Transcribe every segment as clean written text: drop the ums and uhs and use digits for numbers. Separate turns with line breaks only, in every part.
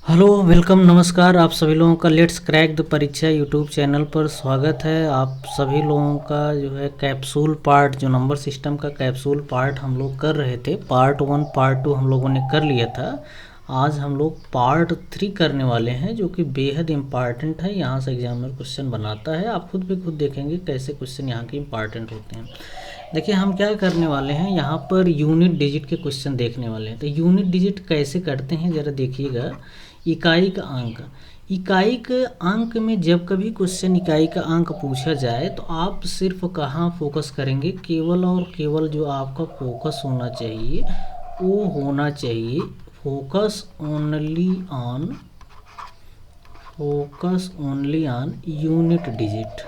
Hello welcome नमस्कार। आप सभी लोगों का लेट्स क्रैक द परीक्षा यूट्यूब चैनल पर स्वागत है। आप सभी लोगों का जो है कैप्सूल पार्ट, जो नंबर सिस्टम का कैप्सूल पार्ट हम लोग कर रहे थे, पार्ट 1 पार्ट 2 हम लोगों ने कर लिया था। आज हम लोग पार्ट 3 करने वाले हैं, जो कि बेहद इम्पॉर्टेंट है। यहाँ से एग्जामिनर क्वेश्चन बनाता है, आप खुद देखेंगे कैसे क्वेश्चन यहाँ के इम्पॉर्टेंट होते हैं। देखिए हम क्या करने वाले हैं, यहाँ पर यूनिट डिजिट के क्वेश्चन देखने वाले हैं। तो यूनिट डिजिट कैसे करते हैं ज़रा देखिएगा। इकाई का अंक, इकाई के अंक में जब कभी क्वेश्चन इकाई का अंक पूछा जाए तो आप सिर्फ कहाँ फोकस करेंगे, केवल और केवल जो आपका फोकस होना चाहिए वो होना चाहिए focus only on unit digit.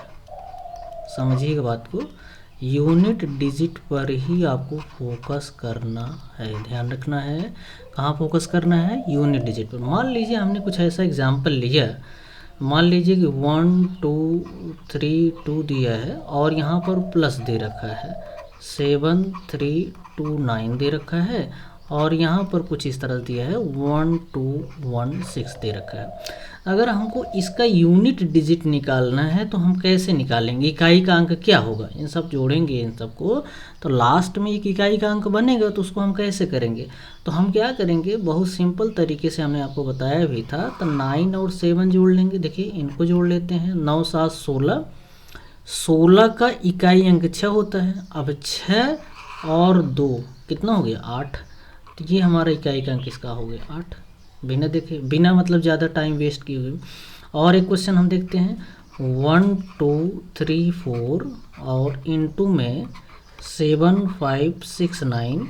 समझिएगा बात को, यूनिट डिजिट पर ही आपको फोकस करना है, ध्यान रखना है। कहाँ फोकस करना है? यूनिट डिजिट पर। मान लीजिए हमने कुछ ऐसा एग्जाम्पल लिया, मान लीजिए कि 1 2 3 2 दिया है और यहाँ पर प्लस दे रखा है, 7 3 2 9 दे रखा है और यहाँ पर कुछ इस तरह दिया है 1 2 1 6 दे रखा है। अगर हमको इसका यूनिट डिजिट निकालना है तो हम कैसे निकालेंगे? इकाई का अंक क्या होगा? इन सब जोड़ेंगे इन सबको तो लास्ट में एक इकाई का अंक बनेगा। तो उसको हम कैसे करेंगे? तो हम क्या करेंगे, बहुत सिंपल तरीके से हमने आपको बताया भी था। तो 9 और 7 जोड़ लेंगे। देखिए इनको जोड़ लेते हैं, 9 7 16, 16 का इकाई अंक 6 होता है। अब 6 और 2 कितना हो गया? 8। तो ये हमारा इकाई का अंक इसका हो गया 8, बिना देखे, बिना मतलब ज़्यादा टाइम वेस्ट किए हुए। और एक क्वेश्चन हम देखते हैं, 1 2 3 4 और इनटू में 7 5 6 9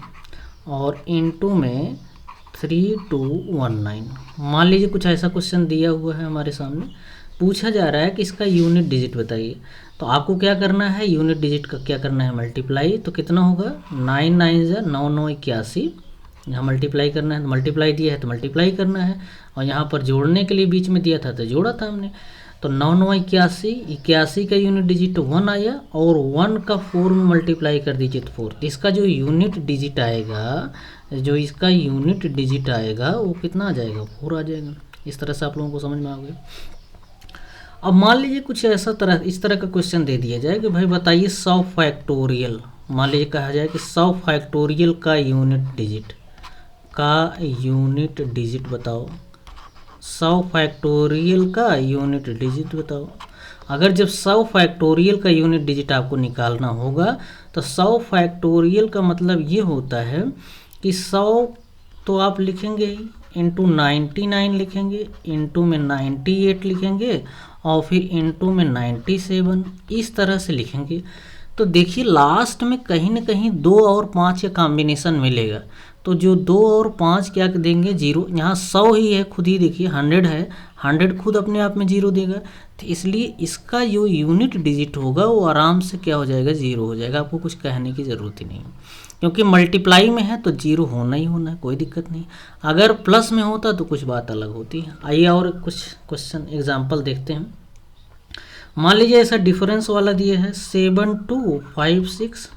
और इनटू में 3 2 1 9। मान लीजिए कुछ ऐसा क्वेश्चन दिया हुआ है हमारे सामने, पूछा जा रहा है कि इसका यूनिट डिजिट बताइए। तो आपको क्या करना है, यूनिट डिजिट का क्या करना है, मल्टीप्लाई। तो कितना होगा? 9 9 9 9 81, यहाँ मल्टीप्लाई करना है। मल्टीप्लाई दिया है तो मल्टीप्लाई करना है, और यहाँ पर जोड़ने के लिए बीच में दिया था तो जोड़ा था हमने। तो 9 9 81, 81 का यूनिट डिजिट 1 आया और 1 का 4 में मल्टीप्लाई कर दीजिए तो 4। इसका जो यूनिट डिजिट आएगा, जो इसका यूनिट डिजिट आएगा वो कितना आ जाएगा? 4 आ जाएगा। इस तरह से आप लोगों को समझ में आ गया। अब मान लीजिए कुछ ऐसा इस तरह का क्वेश्चन दे दिया जाए कि भाई बताइए 100 फैक्टोरियल। मान लीजिए कहा जाए कि 100 फैक्टोरियल का यूनिट डिजिट बताओ। 100 फैक्टोरियल का यूनिट डिजिट बताओ। अगर जब 100 फैक्टोरियल का यूनिट डिजिट आपको निकालना होगा तो 100 फैक्टोरियल का मतलब ये होता है कि 100 तो आप लिखेंगे ही, इंटू 99 लिखेंगे, इंटू में 98 लिखेंगे और फिर इंटू में 97, इस तरह से लिखेंगे। तो देखिए लास्ट में कहीं ना कहीं 2 और 5 का कॉम्बिनेशन मिलेगा। तो जो 2 और 5 क्या देंगे? 0। यहाँ 100 ही है, खुद ही देखिए 100 है, 100 खुद अपने आप में 0 देगा। तो इसलिए इसका जो यूनिट डिजिट होगा वो आराम से क्या हो जाएगा? 0 हो जाएगा। आपको कुछ कहने की ज़रूरत ही नहीं है, क्योंकि मल्टीप्लाई में है तो 0 होना ही होना है, कोई दिक्कत नहीं। अगर प्लस में होता तो कुछ बात अलग होती है। आइए और कुछ क्वेश्चन एग्जाम्पल देखते हैं। मान लीजिए ऐसा डिफरेंस वाला दिया है, 7 2 5 6,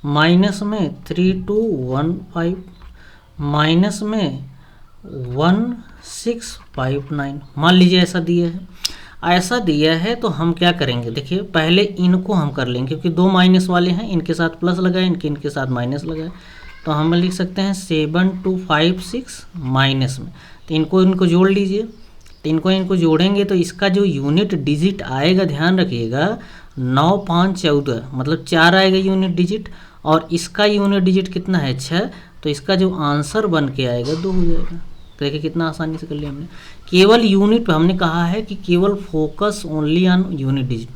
माइनस में 3 2 1 5, माइनस में 1 6 5 9। मान लीजिए ऐसा दिया है। ऐसा दिया है तो हम क्या करेंगे, देखिए पहले इनको हम कर लेंगे, क्योंकि 2 माइनस वाले हैं, इनके साथ प्लस लगाए, इनके साथ माइनस लगाए। तो हम लिख सकते हैं 7 2 5 6 माइनस में, तो इनको जोड़ लीजिए। तो इनको जोड़ेंगे तो इसका जो यूनिट डिजिट आएगा, ध्यान रखिएगा, 9 5 14, मतलब 4 आएगा यूनिट डिजिट, और इसका यूनिट डिजिट कितना है? 6। तो इसका जो आंसर बन के आएगा 2 हो जाएगा। तो देखिए कितना आसानी से कर लिया हमने। केवल यूनिट पे हमने कहा है कि केवल focus only on unit digit,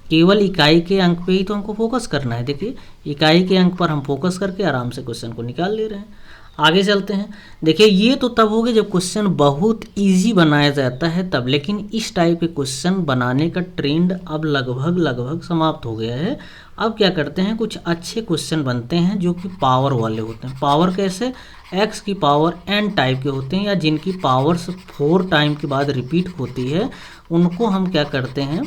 केवल इकाई के अंक पे ही तो हमको फोकस करना है। देखिए इकाई के अंक पर हम फोकस करके आराम से क्वेश्चन को निकाल ले रहे हैं। आगे चलते हैं। देखिए ये तो तब हो गया जब क्वेश्चन बहुत इजी बनाया जाता है तब, लेकिन इस टाइप के क्वेश्चन बनाने का ट्रेंड अब लगभग समाप्त हो गया है। अब क्या करते हैं, कुछ अच्छे क्वेश्चन बनते हैं जो कि पावर वाले होते हैं। पावर कैसे? x की पावर n टाइप के होते हैं, या जिनकी पावर्स 4 टाइम के बाद रिपीट होती है, उनको हम क्या करते हैं,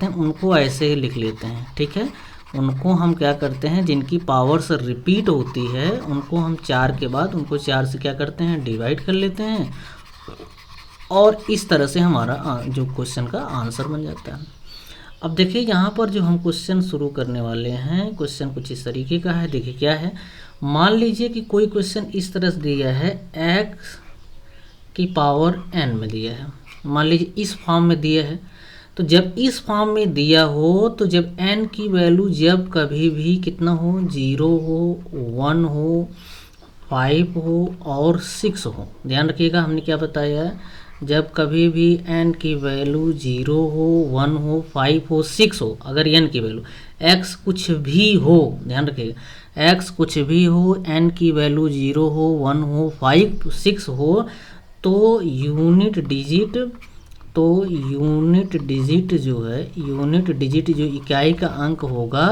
उनको ऐसे ही लिख लेते हैं। ठीक है, उनको हम क्या करते हैं, जिनकी पावर्स रिपीट होती है उनको हम 4 के बाद उनको 4 से क्या करते हैं, डिवाइड कर लेते हैं, और इस तरह से हमारा जो क्वेश्चन का आंसर बन जाता है। अब देखिए यहाँ पर जो हम क्वेश्चन शुरू करने वाले हैं, क्वेश्चन कुछ इस तरीके का है। देखिए क्या है, मान लीजिए कि कोई क्वेश्चन इस तरह से दिया है, x की पावर n में दिया है, मान लीजिए इस फॉर्म में दिया है। तो जब इस फॉर्म में दिया हो तो जब n की वैल्यू जब कभी भी कितना हो, 0 हो, 1 हो, 5 हो और 6 हो, ध्यान रखिएगा हमने क्या बताया है, जब कभी भी n की वैल्यू 0 हो, 1 हो, 5 हो, 6 हो, अगर n की वैल्यू x कुछ भी हो, ध्यान रखिएगा x कुछ भी हो, n की वैल्यू 0 हो, 1 हो, 5, 6 हो, तो यूनिट डिजिट जो है, यूनिट डिजिट जो इकाई का अंक होगा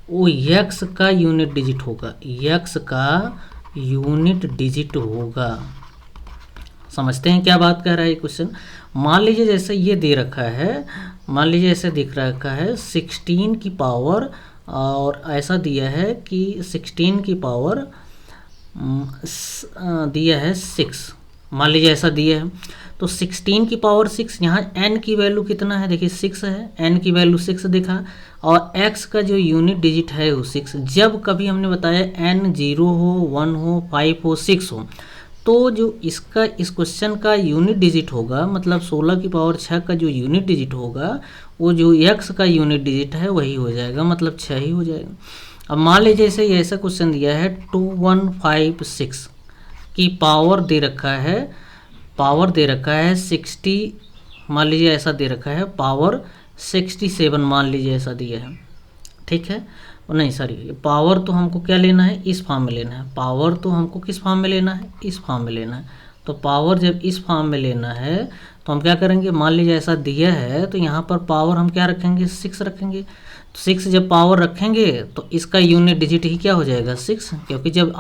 वो x का यूनिट डिजिट होगा, x का यूनिट डिजिट होगा। समझते हैं क्या बात कह रहा है ये क्वेश्चन। मान लीजिए जैसे ये दे रखा है, मान लीजिए ऐसे दिख रखा है 16 की पावर, और ऐसा दिया है कि 16 की पावर दिया है 6, मान लीजिए ऐसा दिया है। तो 16 की पावर 6, यहाँ n की वैल्यू कितना है, देखिए 6 है, n की वैल्यू 6 दिखा, और x का जो यूनिट डिजिट है वो 6। जब कभी हमने बताया n 0 हो, 1 हो, 5 हो, 6 हो, तो जो इसका इस क्वेश्चन का यूनिट डिजिट होगा, मतलब 16 की पावर 6 का जो यूनिट डिजिट होगा, वो जो x का यूनिट डिजिट है वही हो जाएगा, मतलब 6 ही हो जाएगा। अब मान लीजिए जैसे ऐसा क्वेश्चन दिया है 2156 की पावर दे रखा है, पावर दे रखा है 60, मान लीजिए ऐसा दे रखा है पावर 67, मान लीजिए ऐसा दिया है, ठीक है, नहीं सॉरी, पावर तो हमको क्या लेना है, इस फॉर्म में लेना है, पावर तो हमको किस फॉर्म में लेना है, इस फॉर्म में लेना है। तो पावर जब इस फॉर्म में लेना है तो हम क्या करेंगे, मान लीजिए ऐसा दिया है तो यहाँ पर पावर हम क्या रखेंगे, 6 रखेंगे। तो 6 जब पावर रखेंगे तो इसका यूनिट डिजिट ही क्या हो जाएगा, 6, क्योंकि जब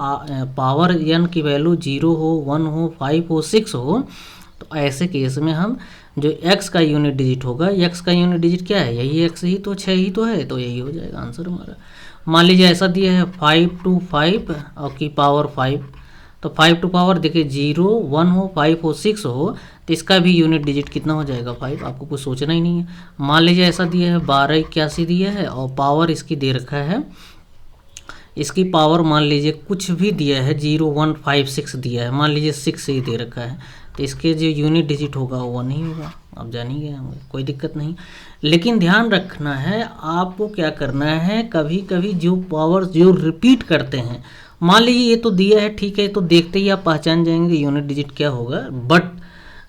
पावर n की वैल्यू 0 हो, 1 हो, 5 हो, 6 हो, तो ऐसे केस में हम जो x का यूनिट डिजिट होगा, x का यूनिट डिजिट क्या है, यही x ही तो, 6 ही तो है, तो यही हो जाएगा आंसर हमारा। मान लीजिए ऐसा दिया है 5 to 5 और की पावर 5, तो 5 टू पावर देखिए 0, 1 हो, 5 हो, 6 हो, तो इसका भी यूनिट डिजिट कितना हो जाएगा, 5, आपको कुछ सोचना ही नहीं है। मान लीजिए ऐसा दिया है 1281 दिया है, और पावर इसकी दे रखा है, इसकी पावर मान लीजिए कुछ भी दिया है, 0, 1, 5, 6 दिया है, मान लीजिए 6 ही दे रखा है, तो इसके जो यूनिट डिजिट होगा वो 1 ही होगा। आप जान ही गए होंगे, कोई दिक्कत नहीं। लेकिन ध्यान रखना है आपको क्या करना है, कभी कभी जो पावर जो रिपीट करते हैं, मान लीजिए ये तो दिया है, ठीक है, तो देखते ही आप पहचान जाएंगे यूनिट डिजिट क्या होगा। बट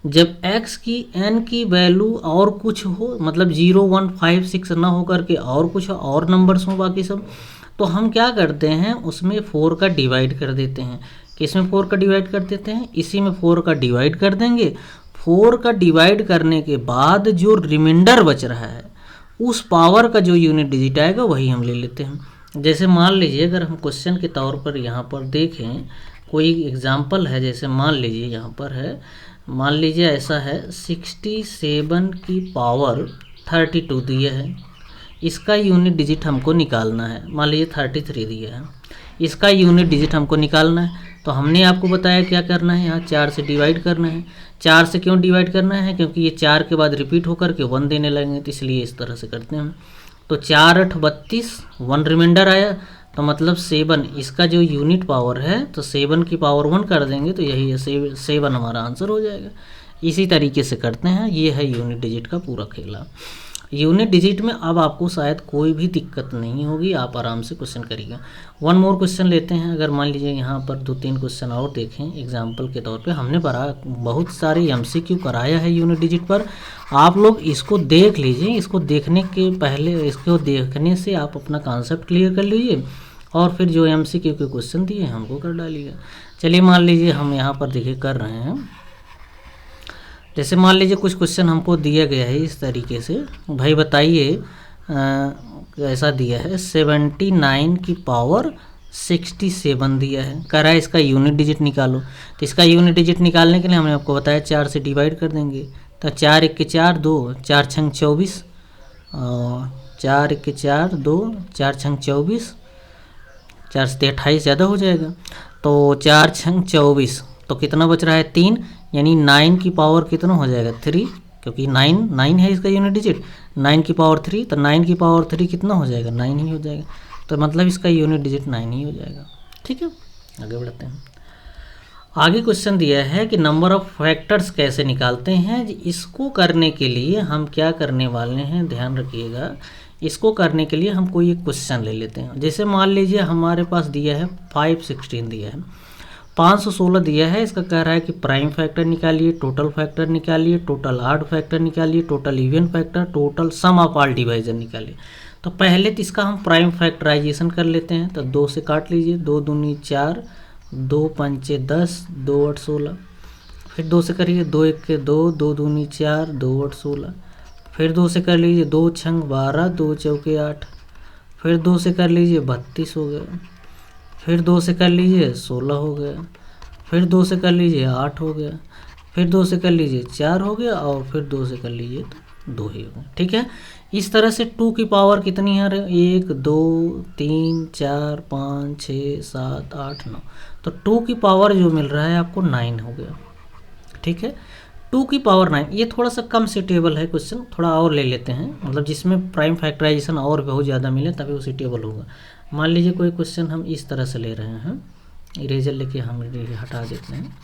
जब x की n की वैल्यू और कुछ हो, मतलब 0, 1, 5, 6 ना हो करके और कुछ और नंबर्स हो बाकी सब, तो हम क्या करते हैं उसमें 4 का डिवाइड कर देते हैं। किसमें 4 का डिवाइड कर देते हैं, इसी में 4 का डिवाइड कर देंगे। 4 का डिवाइड करने के बाद जो रिमाइंडर बच रहा है उस पावर का जो यूनिट डिजिट आएगा वही हम ले लेते हैं। जैसे मान लीजिए अगर हम क्वेश्चन के तौर पर यहाँ पर देखें, कोई एग्जाम्पल है, जैसे मान लीजिए यहाँ पर है, मान लीजिए ऐसा है 67 की पावर 32 दिया है, इसका यूनिट डिजिट हमको निकालना है। मान लीजिए 33 दिया है, इसका यूनिट डिजिट हमको निकालना है। तो हमने आपको बताया क्या करना है, यहाँ 4 से डिवाइड करना है। 4 से क्यों डिवाइड करना है, क्योंकि ये 4 के बाद रिपीट होकर के 1 देने लगेंगे, तो इसलिए इस तरह से करते हैं। तो 4 8 32, 1 रिमाइंडर आया, तो मतलब 7 इसका जो यूनिट पावर है, तो 7 की पावर 1 कर देंगे, तो यही है 7 हमारा आंसर हो जाएगा। इसी तरीके से करते हैं, ये है यूनिट डिजिट का पूरा खेला। यूनिट डिजिट में अब आपको शायद कोई भी दिक्कत नहीं होगी, आप आराम से क्वेश्चन करिएगा। वन मोर क्वेश्चन लेते हैं। अगर मान लीजिए यहाँ पर 2-3 क्वेश्चन और देखें एग्जाम्पल के तौर पे, हमने बहुत सारे MCQ कराया है यूनिट डिजिट पर, आप लोग इसको देख लीजिए। इसको देखने के पहले, इसको देखने से आप अपना कॉन्सेप्ट क्लियर कर लीजिए, और फिर जो MCQ के क्वेश्चन दिए हैं हमको कर डालिएगा। चलिए मान लीजिए हम यहाँ पर देखिए कर रहे हैं, जैसे मान लीजिए कुछ क्वेश्चन हमको दिया गया है इस तरीके से, भाई बताइए ऐसा दिया है 79 की पावर 67 दिया है, कह रहा है इसका यूनिट डिजिट निकालो। तो इसका यूनिट डिजिट निकालने के लिए हमने आपको बताया 4 से डिवाइड कर देंगे। तो 4 1 के 4 2, 4 6 24, 4 1 के 4 2, 4 6 24, 4 से 28 ज़्यादा हो जाएगा, तो 4 6 24, तो कितना बच रहा है 3, यानी 9 की पावर कितना हो जाएगा 3, क्योंकि 9 है इसका यूनिट डिजिट, 9 की पावर 3, तो 9 की पावर 3 कितना हो जाएगा 9 ही हो जाएगा, तो मतलब इसका यूनिट डिजिट 9 ही हो जाएगा। ठीक है, आगे बढ़ते हैं। आगे क्वेश्चन दिया है कि नंबर ऑफ फैक्टर्स कैसे निकालते हैं। इसको करने के लिए हम क्या करने वाले हैं, ध्यान रखिएगा। इसको करने के लिए हम कोई एक क्वेश्चन ले लेते हैं। जैसे मान लीजिए हमारे पास दिया है 516 दिया है, 516 दिया है। इसका कह रहा है कि प्राइम फैक्टर निकालिए, टोटल फैक्टर निकालिए, टोटल ऑड फैक्टर निकालिए, total even factor, total sum of all divisor निकालिए। तो पहले तो इसका हम प्राइम फैक्टराइजेशन कर लेते हैं। तो 2 से काट लीजिए, 2 दूनी 4, 2 पंचे 10, 2 8 16। फिर 2 से करिए, 2 1 के 2, 2 दूनी 4, 2 8 16। फिर 2 से कर लीजिए, 2 छंग 12, 2 चौके 8। फिर 2 से कर लीजिए 32 हो गया। फिर 2 से कर लीजिए 16 हो गया। फिर 2 से कर लीजिए 8 हो गया। फिर 2 से कर लीजिए 4 हो गया, और फिर 2 से कर लीजिए तो 2 ही हो गया। ठीक है, इस तरह से 2 की पावर कितनी है, 1 2 3 4 5 6 7 8 9, तो 2 की पावर जो मिल रहा है आपको 9 हो गया। ठीक है, 2 की पावर 9, ये थोड़ा सा कम सीटेबल है क्वेश्चन, थोड़ा और ले लेते हैं, मतलब जिसमें प्राइम फैक्टराइजेशन और बहुत ज़्यादा मिले तभी वो सीटेबल होगा। मान लीजिए कोई क्वेश्चन हम इस तरह से ले रहे हैं, इरेजर लेके हम हटा देते हैं।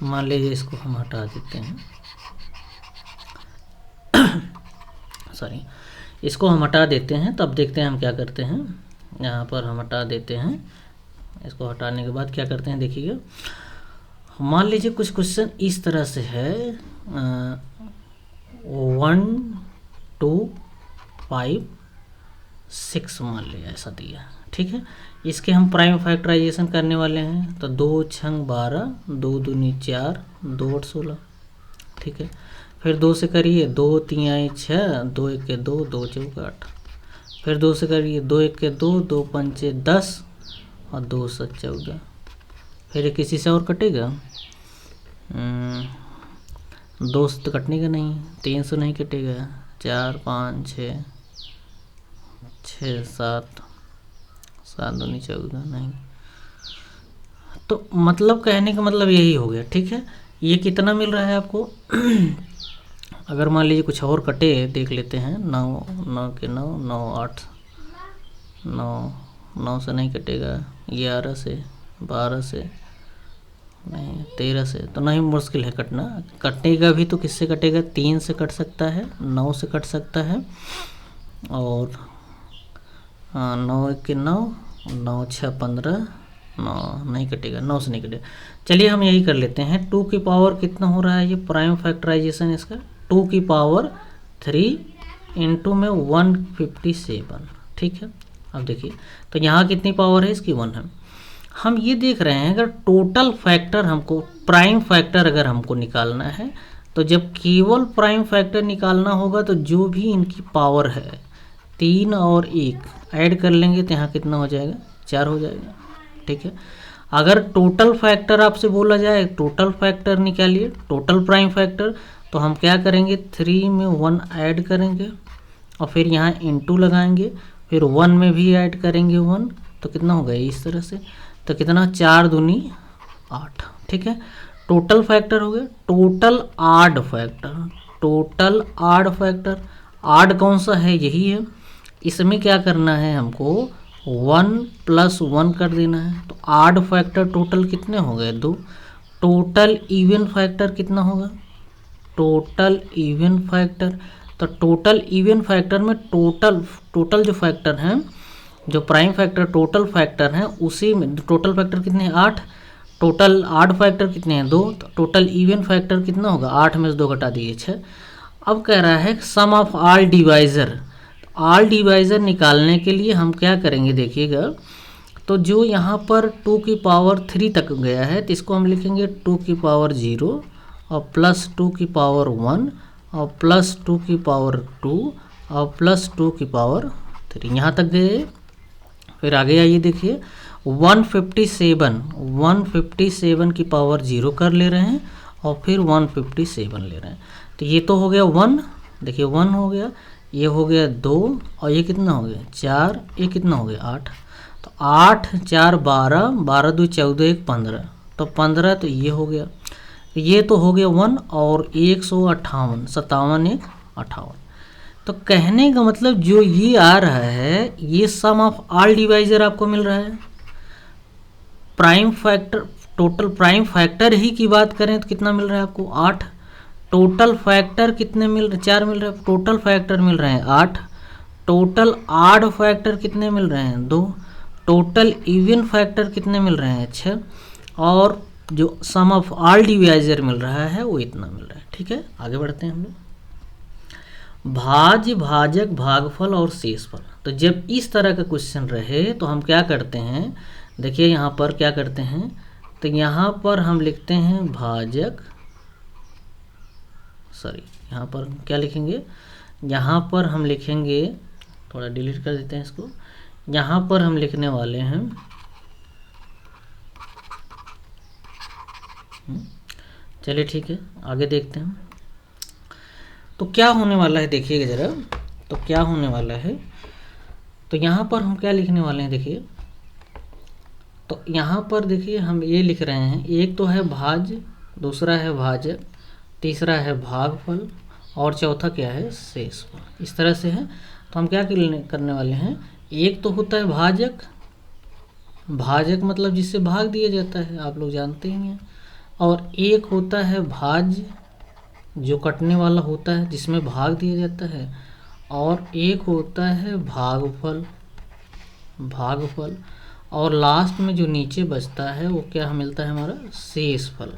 मान लीजिए इसको हम हटा देते हैं, सॉरी, इसको हम हटा देते हैं। तब देखते हैं हम क्या करते हैं। यहाँ पर हम हटा देते हैं। इसको हटाने के बाद क्या करते हैं देखिएगा। मान लीजिए कुछ क्वेश्चन इस तरह से है, 1 2 5 6 मान लिया ऐसा दिया। ठीक है, इसके हम प्राइम फैक्टराइजेशन करने वाले हैं। तो 2 छंग 12, 2 दूनी 4, 2 8 16। ठीक है, फिर 2 से करिए, 2 3 6, 2 1 के 2, 2 चौके 8। फिर 2 से करिए, 2 1 के 2, 2 पंचे 10, और 2 7 14। फिर किसी से और कटेगा, 2 से तो कटने का नहीं, 3 से नहीं कटेगा, 4 5 6 6 7 7 दूनी 14 नहीं। तो मतलब कहने का मतलब यही हो गया। ठीक है, ये कितना मिल रहा है आपको। अगर मान लीजिए कुछ और कटे, देख लेते हैं। 9 9 के 9, 9 8 9 9 से नहीं कटेगा, 11 से, 12 से नहीं, 13 से तो नहीं, मुश्किल है कटना। कटेगा भी तो किससे कटेगा, 3 से कट सकता है, 9 से कट सकता है, और 9 1 के 9, 9 6 15, 9 नहीं कटेगा, 9 से नहीं कटेगा। चलिए हम यही कर लेते हैं। 2 की पावर कितना हो रहा है, ये प्राइम फैक्टराइजेशन इसका 2 की पावर 3 इंटू में 157। ठीक है, अब देखिए तो यहाँ कितनी पावर है इसकी, 1 है। हम ये देख रहे हैं अगर टोटल फैक्टर हमको, प्राइम फैक्टर अगर हमको निकालना है, तो जब केवल प्राइम फैक्टर निकालना होगा तो जो भी इनकी पावर है 3 और 1 ऐड कर लेंगे तो यहाँ कितना हो जाएगा, 4 हो जाएगा। ठीक है, अगर टोटल फैक्टर आपसे बोला जाए, टोटल फैक्टर निकालिए, टोटल प्राइम फैक्टर, तो हम क्या करेंगे, 3 में 1 ऐड करेंगे, और फिर यहाँ इंटू लगाएंगे, फिर 1 में भी ऐड करेंगे 1, तो कितना हो गया इस तरह से, तो कितना, 4 दूनी 8। ठीक है, टोटल फैक्टर हो गया। Total odd factor, total odd factor, odd कौन सा है, यही है। इसमें क्या करना है हमको, 1 + 1 कर देना है। तो ऑड फैक्टर टोटल कितने हो गए, 2। टोटल इवन फैक्टर कितना होगा, टोटल इवन फैक्टर, तो टोटल इवन फैक्टर में टोटल जो फैक्टर हैं, जो प्राइम फैक्टर टोटल फैक्टर हैं, उसी में टोटल फैक्टर कितने हैं, 8। टोटल ऑड फैक्टर कितने हैं, 2। तो टोटल इवन फैक्टर कितना होगा, 8 में से 2 घटा दिए 6। अब कह रहा है sum of all divisor. All divisor निकालने के लिए हम क्या करेंगे देखिएगा, तो जो यहाँ पर 2 की पावर 3 तक गया है, तो इसको हम लिखेंगे 2 की पावर 0, और प्लस 2 की पावर 1, और प्लस 2 की पावर 2, और प्लस 2 की पावर 3, यहाँ तक गए। फिर आगे आइए देखिए, 157 की पावर 0 कर ले रहे हैं, और फिर 157 ले रहे हैं। तो ये तो हो गया 1, देखिए 1 हो गया, ये हो गया 2, और ये कितना हो गया 4, ये कितना हो गया 8। तो 8 4 12, 12 2 14, 1 15, तो 15 तो ये हो गया, ये तो हो गया 1 और 158, 57 1 58। तो कहने का मतलब जो ये आ रहा है ये सम ऑफ ऑल डिवाइजर आपको मिल रहा है। Prime factor, total prime factor ही की बात करें तो कितना मिल रहा है आपको 8। टोटल फैक्टर कितने मिल रहे, 4 मिल रहे हैं। टोटल फैक्टर मिल रहे हैं 8। टोटल ऑड फैक्टर कितने मिल रहे हैं 2। टोटल इवन फैक्टर कितने मिल रहे हैं 6। और जो सम ऑफ ऑल डिवाइजर मिल रहा है वो इतना मिल रहा है। ठीक है, आगे बढ़ते हैं हम लोग। भाज्य, भाजक, भागफल और शेषफल। तो जब इस तरह का क्वेश्चन रहे तो हम क्या करते हैं, देखिए यहाँ पर क्या करते हैं, तो यहाँ पर हम लिखते हैं भाजक, सॉरी यहाँ पर क्या लिखेंगे, यहाँ पर हम लिखेंगे, थोड़ा डिलीट कर देते हैं इसको, यहाँ पर हम लिखने वाले हैं चलिए ठीक है, आगे देखते हैं। तो क्या होने वाला है देखिएगा ज़रा, तो क्या होने वाला है, तो यहाँ पर हम क्या लिखने वाले हैं देखिए, तो यहाँ पर देखिए हम ये लिख रहे हैं, एक तो है भाज्य, दूसरा है भाजक, तीसरा है भागफल और चौथा क्या है शेषफल। इस तरह से है। तो हम क्या करने वाले हैं, एक तो होता है भाजक, भाजक मतलब जिससे भाग दिया जाता है, आप लोग जानते ही हैं, और एक होता है भाज्य जो कटने वाला होता है जिसमें भाग दिया जाता है, और एक होता है भागफल, भागफल, और लास्ट में जो नीचे बचता है वो क्या मिलता है हमारा शेषफल।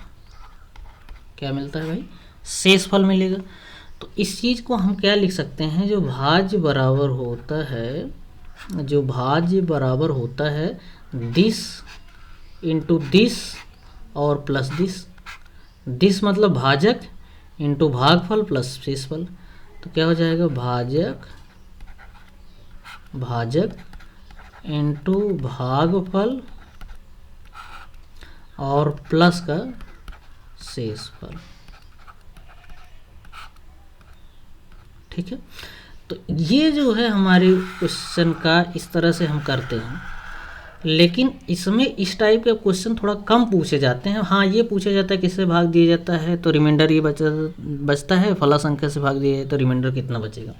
क्या मिलता है भाई, शेषफल मिलेगा। तो इस चीज़ को हम क्या लिख सकते हैं, जो भाज्य बराबर होता है, जो भाज्य बराबर होता है दिस इंटू दिस और प्लस दिस, दिस मतलब भाजक इंटू भागफल प्लस शेषफल। तो क्या हो जाएगा भाजक, भाजक इंटू भागफल और प्लस का शेषफल। ठीक है, तो ये जो है हमारे क्वेश्चन का इस तरह से हम करते हैं, लेकिन इसमें इस टाइप के क्वेश्चन थोड़ा कम पूछे जाते हैं। हाँ, ये पूछा जाता है किससे भाग दिया जाता है तो रिमाइंडर ये बचता है, फला संख्या से भाग दिया जाए तो रिमाइंडर कितना बचेगा।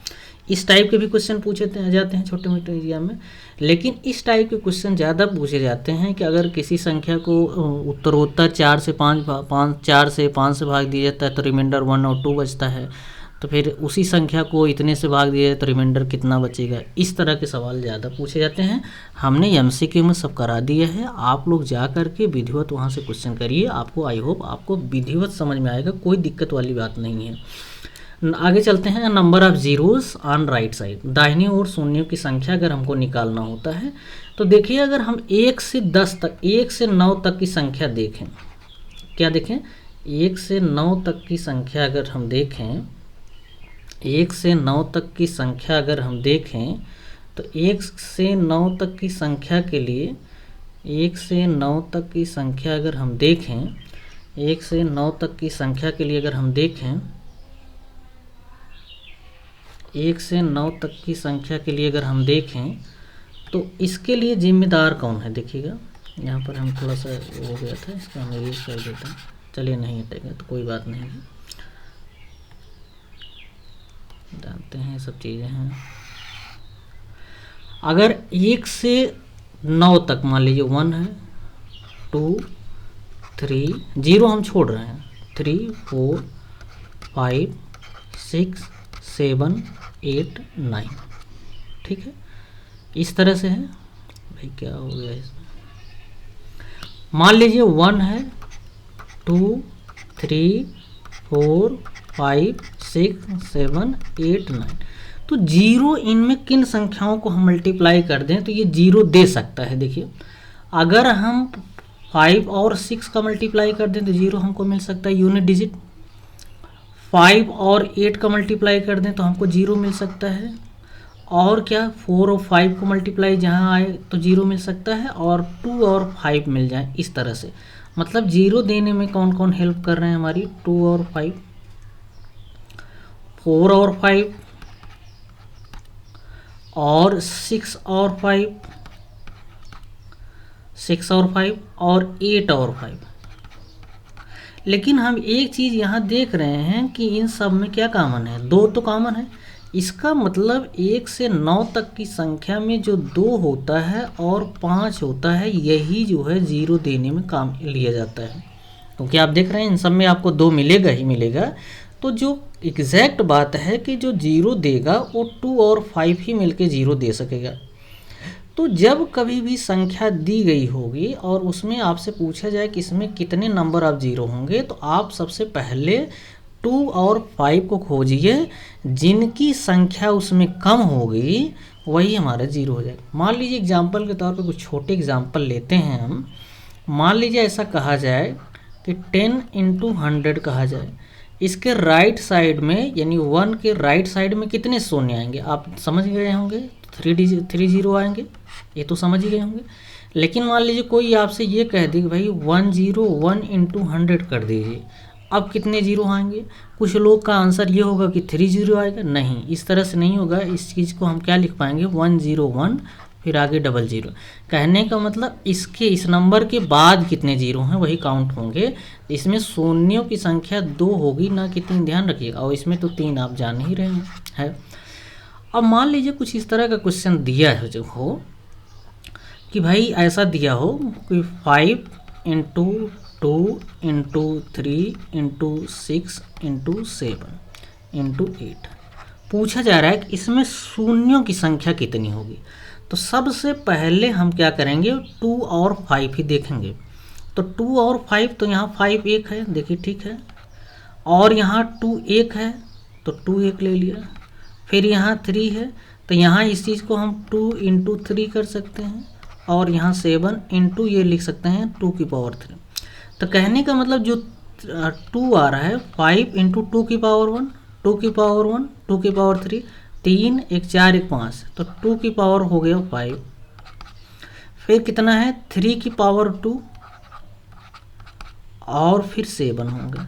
इस टाइप के भी क्वेश्चन पूछे जाते हैं छोटे मोटे एरिया में, लेकिन इस टाइप के क्वेश्चन ज़्यादा पूछे जाते हैं कि अगर किसी संख्या को उत्तरोत्तर 4 से 5 से भाग दिया जाता है तो रिमाइंडर 1 और 2 बचता है, तो फिर उसी संख्या को इतने से भाग दिया जाए तो रिमाइंडर कितना बचेगा। इस तरह के सवाल ज़्यादा पूछे जाते हैं। हमने एमसीक्यू में सब करा दिया है, आप लोग जा कर के विधिवत वहाँ से क्वेश्चन करिए, आपको आई होप आपको विधिवत समझ में आएगा, कोई दिक्कत वाली बात नहीं है। आगे चलते हैं। Number of zeros on right side, दाहिनी ओर शून्यों की संख्या अगर हमको निकालना होता है तो देखिए अगर हम 1 से 10 तक, 1 से 9 तक की संख्या देखें, क्या देखें, 1 से 9 तक की संख्या अगर हम देखें, 1 से 9 तक की संख्या अगर हम देखें तो 1 से 9 तक की संख्या के लिए, 1 से 9 तक की संख्या अगर हम देखें, 1 से 9 तक की संख्या के लिए अगर हम देखें, 1 से 9 तक की संख्या के लिए अगर हम देखें तो इसके लिए जिम्मेदार कौन है। देखिएगा यहाँ पर हम थोड़ा सा हो गया था, इसका हम यूज कर देते हैं, चलिए नहीं हटेगा तो कोई बात नहीं है, जानते हैं ये सब चीज़ें हैं। अगर 1 से 9 तक मान लीजिए 1 है, 2 3, 0 हम छोड़ रहे हैं, 3 4 5 6 7 8 9, ठीक है, इस तरह से है। भाई क्या हो गया इसमें, मान लीजिए 1 है, 2 3 4 5 6 7 8 9, तो 0 इनमें किन संख्याओं को हम मल्टीप्लाई कर दें तो ये 0 दे सकता है। देखिए अगर हम 5 और 6 का मल्टीप्लाई कर दें तो 0 हमको मिल सकता है यूनिट डिजिट, 5 और 8 का मल्टीप्लाई कर दें तो हमको 0 मिल सकता है, और क्या 4 और 5 को मल्टीप्लाई जहाँ आए तो 0 मिल सकता है, और 2 और 5 मिल जाए। इस तरह से मतलब 0 देने में कौन कौन हेल्प कर रहे हैं हमारी, 2 और 5, 4 और 5 और 6 और 5 6 और 5 और 8 और 5। लेकिन हम एक चीज़ यहाँ देख रहे हैं कि इन सब में क्या कॉमन है, 2 तो कॉमन है। इसका मतलब 1 से 9 तक की संख्या में जो 2 होता है और 5 होता है, यही जो है 0 देने में काम लिया जाता है। क्योंकि आप देख रहे हैं इन सब में आपको 2 मिलेगा ही मिलेगा। तो जो एग्जैक्ट बात है कि जो 0 देगा वो 2 और 5 ही मिलके 0 दे सकेगा। तो जब कभी भी संख्या दी गई होगी और उसमें आपसे पूछा जाए कि इसमें कितने नंबर ऑफ 0 होंगे, तो आप सबसे पहले 2 और 5 को खोजिए, जिनकी संख्या उसमें कम होगी वही हमारा 0 हो जाएगा। मान लीजिए एग्जाम्पल के तौर पे कुछ छोटे एग्जाम्पल लेते हैं हम। मान लीजिए ऐसा कहा जाए कि 10 × 100 कहा जाए, इसके राइट साइड में यानी 1 के राइट साइड में कितने शून्य आएंगे, आप समझ गए होंगे, 3 0 आएंगे, ये तो समझ ही गए होंगे। लेकिन मान लीजिए कोई आपसे ये कह दे कि भाई 101 × 100 कर दीजिए, अब कितने 0 आएंगे। कुछ लोग का आंसर ये होगा कि 3 0 आएगा, नहीं, इस तरह से नहीं होगा। इस चीज़ को हम क्या लिख पाएंगे, 101 फिर आगे 00। कहने का मतलब इसके इस नंबर के बाद कितने 0 हैं वही काउंट होंगे। इसमें शून्यों की संख्या 2 होगी, ना कि 3, ध्यान रखिएगा। और इसमें तो 3 आप जान ही रहे हैं। अब मान लीजिए कुछ इस तरह का क्वेश्चन दिया है जो हो कि भाई ऐसा दिया हो कि 5 × 2 × 3 × 6 × 7 × 8 पूछा जा रहा है कि इसमें शून्यों की संख्या कितनी होगी। तो सबसे पहले हम क्या करेंगे, 2 और 5 ही देखेंगे। तो 2 और 5, तो यहाँ 5 1 है, देखिए ठीक है, और यहाँ 2 1 है तो 2 1 ले लिया। फिर यहाँ 3 है तो यहाँ इस चीज़ को हम 2 × 3 कर सकते हैं, और यहाँ 7 × ये लिख सकते हैं 2 की पावर 3। तो कहने का मतलब जो 2 आ रहा है 5 × 2 की पावर 1, 2 की पावर 1, 2 की पावर 3, 3 1 4 1 5, तो 2 की पावर हो गया 5। फिर कितना है 3 की पावर 2 और फिर 7 होंगे।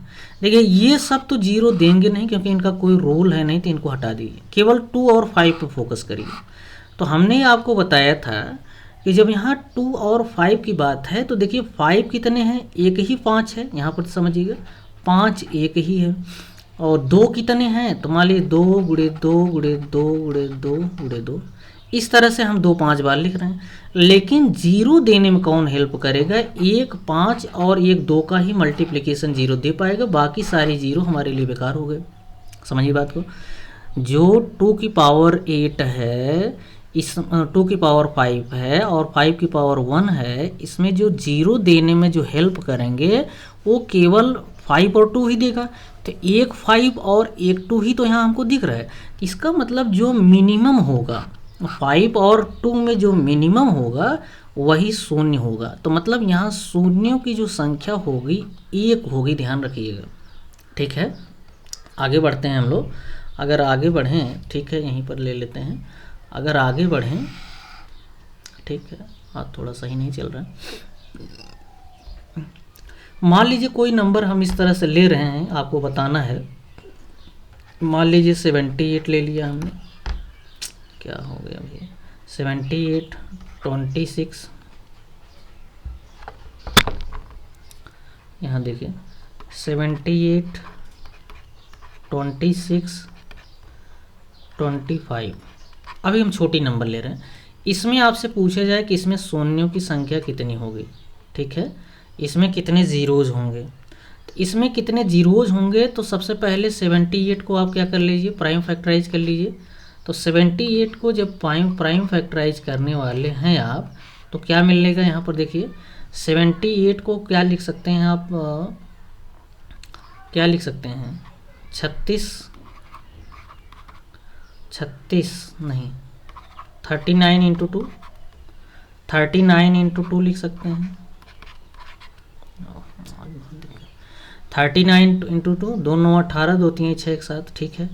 देखिए ये सब तो 0 देंगे नहीं क्योंकि इनका कोई रोल है नहीं, तो इनको हटा दीजिए, केवल 2 और 5 पे फोकस करिए। तो हमने आपको बताया था कि जब यहाँ 2 और 5 की बात है तो देखिए 5 कितने हैं, एक ही 5 है, यहाँ पर समझिएगा 5 एक ही है। और 2 कितने हैं, तो मान लीजिए 2 × 2 × 2 × 2 × 2, इस तरह से हम 2 5 बार लिख रहे हैं। लेकिन 0 देने में कौन हेल्प करेगा, 1 5 और 1 2 का ही मल्टीप्लिकेशन 0 दे पाएगा, बाकी सारे 0 हमारे लिए बेकार हो गए। समझिए बात को। जो 2 की पावर 8 है, इस 2 की पावर 5 है और 5 की पावर 1 है, इसमें जो 0 देने में जो हेल्प करेंगे वो केवल 5 और 2 ही देगा। तो एक 5 और एक 2 ही तो यहाँ हमको दिख रहा है। इसका मतलब जो मिनिमम होगा 5 और 2 में जो मिनिमम होगा वही शून्य होगा। तो मतलब यहाँ शून्यों की जो संख्या होगी 1 होगी, ध्यान रखिएगा, ठीक है। आगे बढ़ते हैं हम लोग। अगर आगे बढ़ें, ठीक है, यहीं पर ले लेते हैं। अगर आगे बढ़ें, ठीक है, हाँ थोड़ा सही नहीं चल रहा है। मान लीजिए कोई नंबर हम इस तरह से ले रहे हैं, आपको बताना है। मान लीजिए 78 ले लिया हमने, क्या हो गया भैया, 78 26, यहाँ देखिए 78 26 25। अभी हम छोटी नंबर ले रहे हैं। इसमें आपसे पूछा जाए कि इसमें शून्यों की संख्या कितनी होगी, ठीक है, इसमें कितने जीरोज होंगे। तो इसमें कितने जीरोज होंगे, तो सबसे पहले 78 को आप क्या कर लीजिए, प्राइम फैक्टराइज कर लीजिए। तो 78 को जब प्राइम फैक्टराइज करने वाले हैं आप, तो क्या मिलेगा यहाँ पर देखिए, 78 को क्या लिख सकते हैं आप, क्या लिख सकते हैं, 36 नहीं 39 × 2, 39 × 2 लिख सकते हैं, 39 × 2, 2 9 18, 2 3 6 1 7, ठीक है,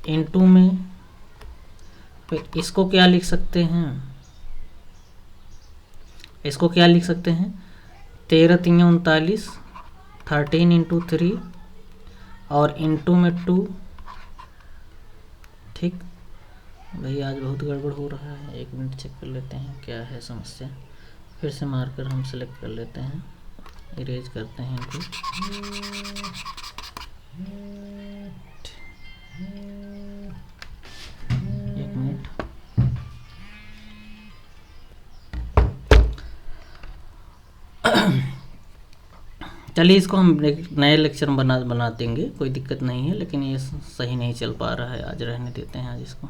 इंटू में फिर इसको क्या लिख सकते हैं, इसको क्या लिख सकते हैं, 13 3 39, 13 × 3 और इंटू में 2, ठीक। भाई आज बहुत गड़बड़ हो रहा है, 1 मिनट चेक कर लेते हैं क्या है समस्या। फिर से मार्कर हम सेलेक्ट कर लेते हैं, इरेज करते हैं इनको। एक मिनट, चलिए इसको हम एक नए लेक्चर में बना देंगे, कोई दिक्कत नहीं है, लेकिन ये सही नहीं चल पा रहा है आज, रहने देते हैं आज इसको।